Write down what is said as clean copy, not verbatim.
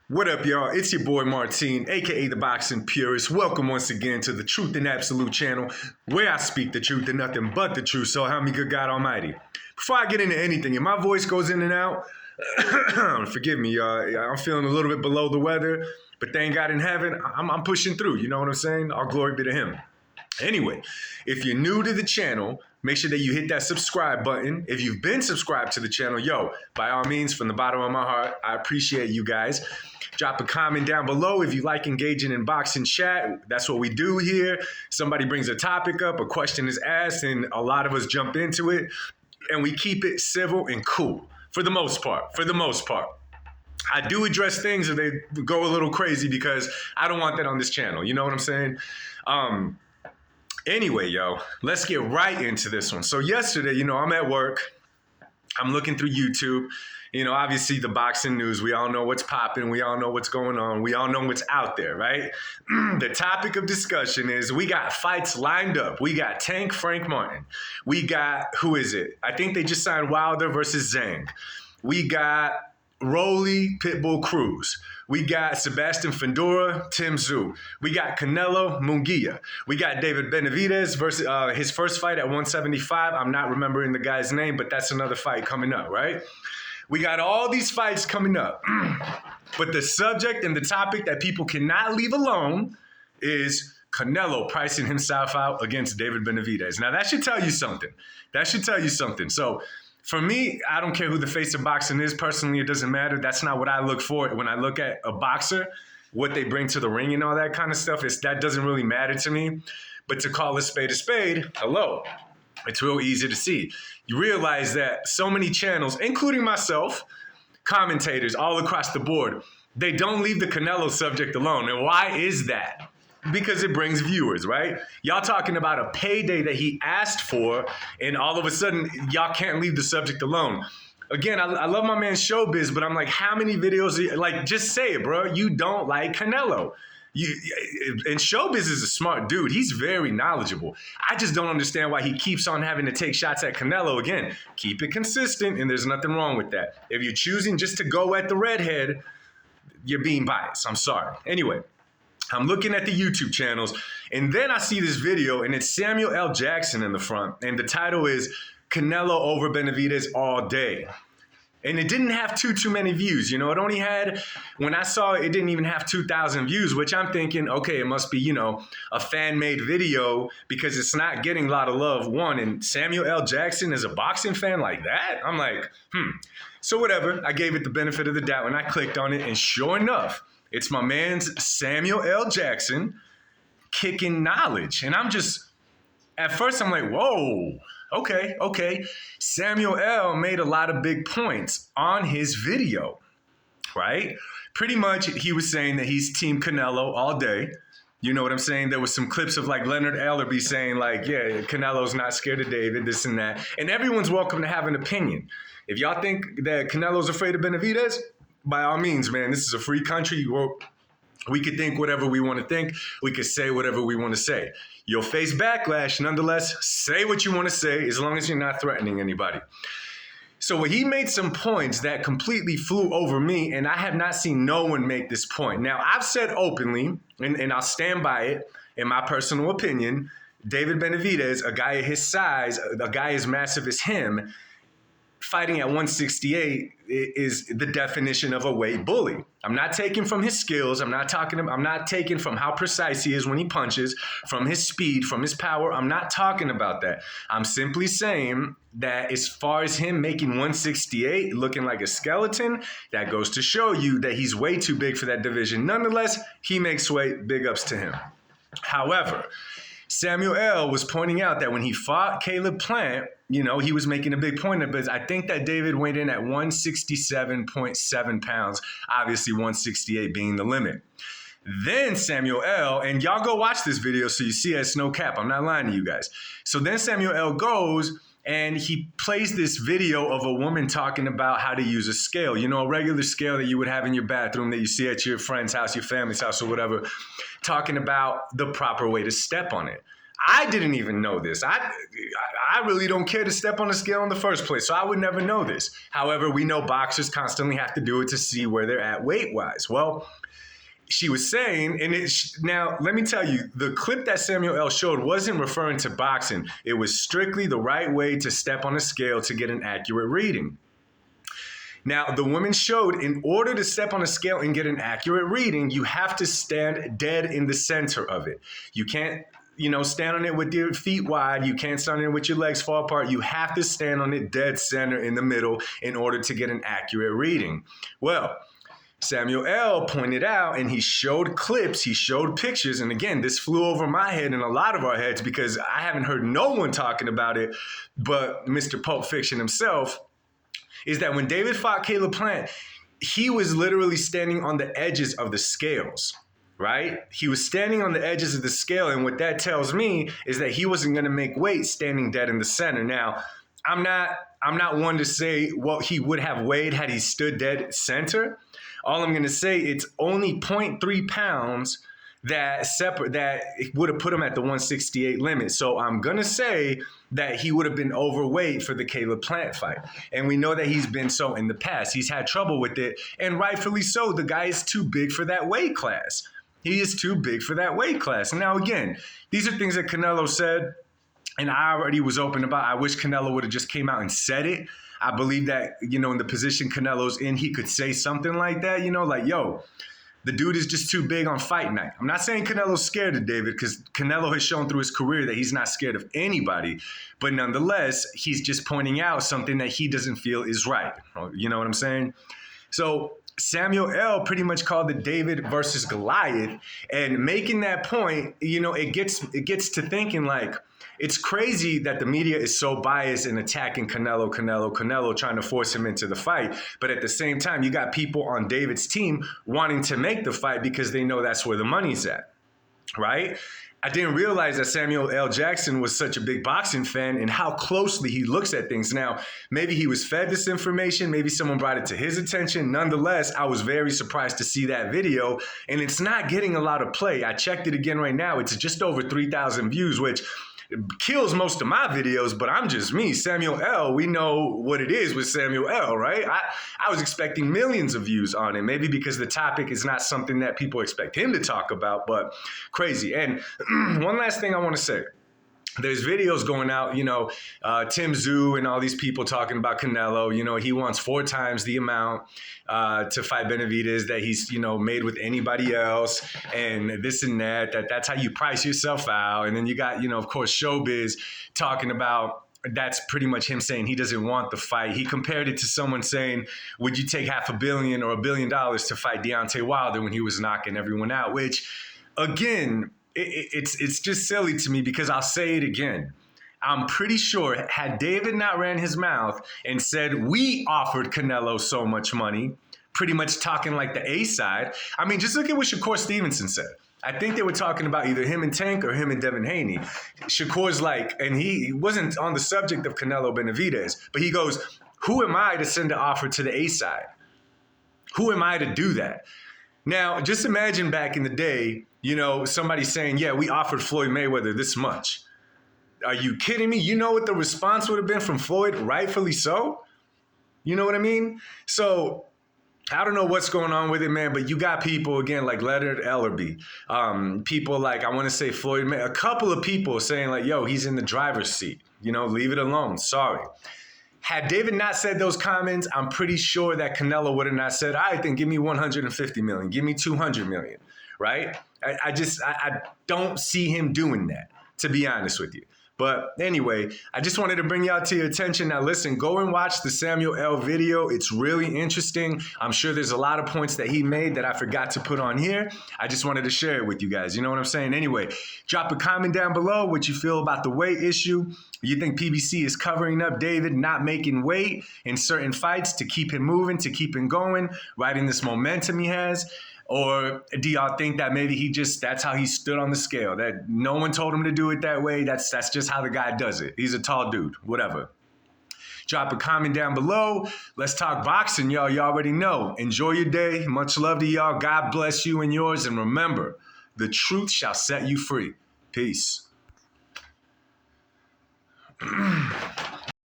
What up, y'all? It's your boy Martine, aka the Boxing Purist. Welcome once again to the Truth and Absolute channel, where I speak the truth and nothing but the truth. So help me good God Almighty. Before I get into anything, if my voice goes in and out, forgive me, y'all. I'm feeling a little bit below the weather, but thank God in heaven, I'm pushing through. You know what I'm saying? All glory be to Him. Anyway, if you're new to the channel, make sure that you hit that subscribe button. If you've been subscribed to the channel, by all means, from the bottom of my heart, I appreciate you guys. Drop a comment down below if you like engaging in boxing chat. That's what we do here. Somebody brings a topic up, a question is asked, and a lot of us jump into it, and we keep it civil and cool for the most part. I do address things if they go a little crazy because I don't want that on this channel. You know what I'm saying? Anyway, let's get right into this one. So yesterday, I'm at work. I'm looking through YouTube. Obviously the boxing news, we all know what's popping. We all know what's going on. We all know what's out there, right? The topic of discussion is we got fights lined up. We got Tank Frank Martin. We got, who is it? I think they just signed Wilder versus Zhang. We got Rolly Pitbull Cruz. We got Sebastian Fundora, Tim Tszyu. We got Canelo Munguia. We got David Benavidez versus his first fight at 175. I'm not remembering the guy's name, but that's another fight coming up, right? We got all these fights coming up. But the subject and the topic that people cannot leave alone is Canelo pricing himself out against David Benavidez. Now, that should tell you something. So, for me, I don't care who the face of boxing is. Personally, it doesn't matter. That's not what I look for. When I look at a boxer, what they bring to the ring and all that kind of stuff, that doesn't really matter to me. But to call a spade, hello, it's real easy to see. You realize that so many channels, including myself, commentators all across the board, they don't leave the Canelo subject alone. And why is that? Because it brings viewers, right? Y'all talking about a payday that he asked for, and all of a sudden, y'all can't leave the subject alone. Again, I love my man Showbiz, but I'm like, how many videos, just say it, bro. You don't like Canelo. And Showbiz is a smart dude. He's very knowledgeable. I just don't understand why he keeps on having to take shots at Canelo. Again, keep it consistent, and there's nothing wrong with that. If you're choosing just to go at the redhead, you're being biased. I'm sorry. Anyway, I'm looking at the YouTube channels, and then I see this video, and it's Samuel L. Jackson in the front, and the title is Canelo over Benavidez all day. And it didn't have too many views. It only had, when I saw it, it didn't even have 2,000 views, which I'm thinking, okay, it must be, a fan-made video because it's not getting a lot of love, one. And Samuel L. Jackson is a boxing fan like that? I'm like, So whatever, I gave it the benefit of the doubt, and I clicked on it, and sure enough, it's my man's Samuel L. Jackson kicking knowledge. And at first I'm like, whoa, okay. Samuel L. made a lot of big points on his video, right? Pretty much he was saying that he's Team Canelo all day. You know what I'm saying? There was some clips of Leonard Ellerbe saying yeah, Canelo's not scared of David, this and that. And everyone's welcome to have an opinion. If y'all think that Canelo's afraid of Benavidez, by all means, man, this is a free country. We could think whatever we want to think. We could say whatever we want to say. You'll face backlash. Nonetheless, say what you want to say as long as you're not threatening anybody. So he made some points that completely flew over me, and I have not seen no one make this point. Now, I've said openly, and I'll stand by it, in my personal opinion, David Benavidez, a guy of his size, a guy as massive as him, fighting at 168 is the definition of a weight bully. I'm not taking from his skills. I'm not taking from how precise he is when he punches, from his speed, from his power. I'm not talking about that. I'm simply saying that as far as him making 168 looking like a skeleton, that goes to show you that he's way too big for that division. Nonetheless, he makes weight. Big ups to him. However, Samuel L. was pointing out that when he fought Caleb Plant, he was making a big point of it, but I think that David weighed in at 167.7 pounds, obviously 168 being the limit. Then Samuel L., and y'all go watch this video so you see it's no cap. I'm not lying to you guys. So then Samuel L. goes and he plays this video of a woman talking about how to use a scale, a regular scale that you would have in your bathroom that you see at your friend's house, your family's house or whatever, talking about the proper way to step on it. I didn't even know this. I really don't care to step on the scale in the first place, so I would never know this. However, we know boxers constantly have to do it to see where they're at weight-wise. Well, she was saying, now let me tell you, the clip that Samuel L. showed wasn't referring to boxing. It was strictly the right way to step on a scale to get an accurate reading. Now, the woman showed in order to step on a scale and get an accurate reading, you have to stand dead in the center of it. You can't, stand on it with your feet wide. You can't stand on it with your legs far apart. You have to stand on it dead center in the middle in order to get an accurate reading. Well, Samuel L. pointed out, and he showed clips, he showed pictures, and again, this flew over my head and a lot of our heads because I haven't heard no one talking about it but Mr. Pulp Fiction himself, is that when David fought Caleb Plant, he was literally standing on the edges of the scales, right? He was standing on the edges of the scale, and what that tells me is that he wasn't going to make weight standing dead in the center. Now, I'm not one to say what he would have weighed had he stood dead center. All I'm going to say, it's only 0.3 pounds that would have put him at the 168 limit. So I'm going to say that he would have been overweight for the Caleb Plant fight. And we know that he's been so in the past. He's had trouble with it, and rightfully so. The guy is too big for that weight class. He is too big for that weight class. And now, again, these are things that Canelo said, and I already was open about. I wish Canelo would have just came out and said it. I believe that, in the position Canelo's in, he could say something like that, like, yo, the dude is just too big on fight night. I'm not saying Canelo's scared of David, because Canelo has shown through his career that he's not scared of anybody. But nonetheless, he's just pointing out something that he doesn't feel is right. You know what I'm saying? So Samuel L. pretty much called it David versus Goliath. And making that point, it gets to thinking, like, it's crazy that the media is so biased in attacking Canelo, trying to force him into the fight. But at the same time, you got people on David's team wanting to make the fight because they know that's where the money's at, right? I didn't realize that Samuel L. Jackson was such a big boxing fan and how closely he looks at things. Now, maybe he was fed this information. Maybe someone brought it to his attention. Nonetheless, I was very surprised to see that video, and it's not getting a lot of play. I checked it again right now. It's just over 3,000 views, which kills most of my videos, but I'm just me. Samuel L., we know what it is with Samuel L., right? I was expecting millions of views on it, maybe because the topic is not something that people expect him to talk about, but crazy. And one last thing I want to say. There's videos going out, Tim Zhu and all these people talking about Canelo. He wants 4 times the amount to fight Benavidez that he's, made with anybody else, and this and that. That's how you price yourself out. And then you got, of course, Showbiz talking about, that's pretty much him saying he doesn't want the fight. He compared it to someone saying, would you take $500 million or $1 billion to fight Deontay Wilder when he was knocking everyone out? Which, again, it's just silly to me, because I'll say it again. I'm pretty sure had David not ran his mouth and said, we offered Canelo so much money, pretty much talking like the A side. I mean, just look at what Shakur Stevenson said. I think they were talking about either him and Tank or him and Devin Haney. Shakur's like, and he wasn't on the subject of Canelo Benavidez, but he goes, who am I to send an offer to the A side? Who am I to do that? Now, just imagine back in the day, somebody saying, yeah, we offered Floyd Mayweather this much. Are you kidding me? You know what the response would have been from Floyd? Rightfully so. You know what I mean? So I don't know what's going on with it, man, but you got people, again, like Leonard Ellerby, people like, I want to say Floyd May, a couple of people saying like, yo, he's in the driver's seat, leave it alone. Sorry. Had David not said those comments, I'm pretty sure that Canelo would have not said, all right, then give me 150 million, give me 200 million, right? I don't see him doing that, to be honest with you. But anyway, I just wanted to bring y'all to your attention. Now listen, go and watch the Samuel L. video. It's really interesting. I'm sure there's a lot of points that he made that I forgot to put on here. I just wanted to share it with you guys. You know what I'm saying? Anyway, drop a comment down below what you feel about the weight issue. You think PBC is covering up David not making weight in certain fights to keep him moving, to keep him going, riding this momentum he has? Or do y'all think that maybe that's how he stood on the scale, that no one told him to do it that way? That's just how the guy does it. He's a tall dude, whatever. Drop a comment down below. Let's talk boxing, y'all. You already know. Enjoy your day. Much love to y'all. God bless you and yours. And remember, the truth shall set you free. Peace.